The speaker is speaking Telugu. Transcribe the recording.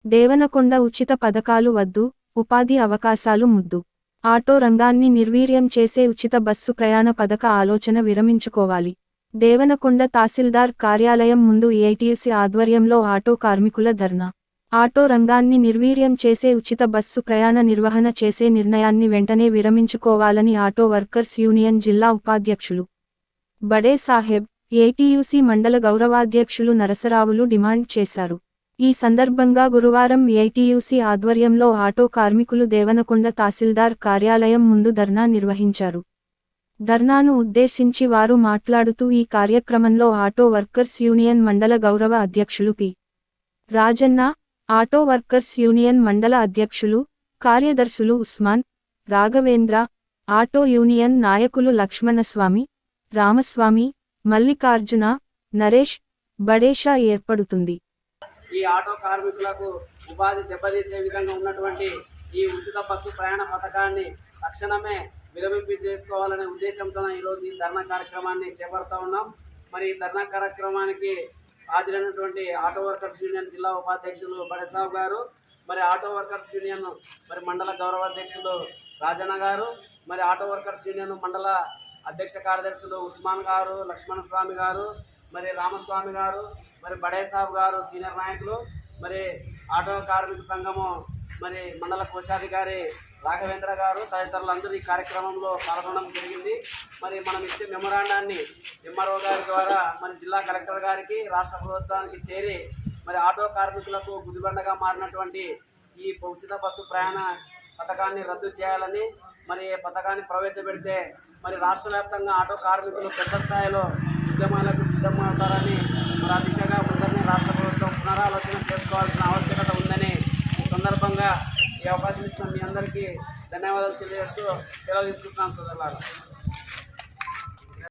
దేవనకొండ ఉచిత పథకాలు వద్దు, ఉపాధి అవకాశాలు ముద్దు. ఆటో రంగాన్ని నిర్వీర్యం చేసే ఉచిత బస్సు ప్రయాణ పథక ఆలోచన విరమించుకోవాలి. దేవనకొండ తహసీల్దార్ కార్యాలయం ముందు ఏఐటీయూసీ ఆధ్వర్యంలో ఆటో కార్మికుల ధర్నా. ఆటో రంగాన్ని నిర్వీర్యం చేసే ఉచిత బస్సు ప్రయాణ నిర్వహణ చేసే నిర్ణయాన్ని వెంటనే విరమించుకోవాలని ఆటో వర్కర్స్ యూనియన్ జిల్లా ఉపాధ్యక్షులు బడే సాహెబ్, ఏఐటీయూసీ మండల గౌరవాధ్యక్షులు నరసరావులు డిమాండ్ చేశారు. ఈ సందర్భంగా గురువారం ఏఐటీయూసీ ఆధ్వర్యంలో ఆటో కార్మికులు దేవనకొండ తహసీల్దార్ కార్యాలయం ముందు ధర్నా నిర్వహించారు. ధర్నాను ఉద్దేశించి వారు మాట్లాడుతూ ఈ కార్యక్రమంలో ఆటో వర్కర్స్ యూనియన్ మండల గౌరవ అధ్యక్షులు P. Rajanna, auto workers union మండల అధ్యక్షులు, కార్యదర్శులు ఉస్మాన్, రాఘవేంద్ర, ఆటో యూనియన్ నాయకులు లక్ష్మణస్వామి, రామస్వామి, మల్లికార్జున, నరేష్, బడేషా ఏర్పడుతుంది. ఈ ఆటో కార్మికులకు ఉపాధి దెబ్బతీసే విధంగా ఉన్నటువంటి ఈ ఉచిత బస్సు ప్రయాణ పథకాన్ని తక్షణమే విరమింపు చేసుకోవాలనే ఉద్దేశంతో ఈరోజు ఈ ధర్నా కార్యక్రమాన్ని చేపడుతూ ఉన్నాం. మరి ఈ ధర్నా కార్యక్రమానికి హాజరైనటువంటి ఆటో వర్కర్స్ యూనియన్ జిల్లా ఉపాధ్యక్షులు బడేసాబ్ గారు, మరి ఆటో వర్కర్స్ యూనియన్ మరి మండల గౌరవాధ్యక్షులు రాజన్న గారు, మరి ఆటో వర్కర్స్ యూనియన్ మండల అధ్యక్ష కార్యదర్శులు ఉస్మాన్ గారు, లక్ష్మణస్వామి గారు, మరి రామస్వామి గారు, మరి బడేసాబ్ గారు సీనియర్ నాయకులు, మరి ఆటో కార్మిక సంఘము మరి మండల కోశాధికారి రాఘవేంద్ర గారు తదితరులందరూ ఈ కార్యక్రమంలో పాల్గొనడం జరిగింది. మరి మనం ఇచ్చే మెమొరాండాన్ని ఎంఆర్ఓ గారి ద్వారా మరి జిల్లా కలెక్టర్ గారికి, రాష్ట్ర ప్రభుత్వానికి చేరి మరి ఆటో కార్మికులకు గుదిబండగా మారినటువంటి ఈ ఉచిత బస్సు ప్రయాణ పథకాన్ని రద్దు చేయాలని, మరి పథకాన్ని ప్రవేశపెడితే మరి రాష్ట్ర వ్యాప్తంగా ఆటో కార్మికులు పెద్ద స్థాయిలో ఉద్యమాలకు సిద్ధమవుతారని, మరి ఆ దిశగా ముందరనే రాష్ట్ర ప్రభుత్వం పునరాలోచన చేసుకోవాల్సిన ఆవశ్యకత ఉందని ఈ సందర్భంగా ఈ అవకాశం ఇచ్చిన మీ అందరికీ ధన్యవాదాలు తెలియజేస్తూ సెలవు తీసుకుంటున్నాను సోదరులారా.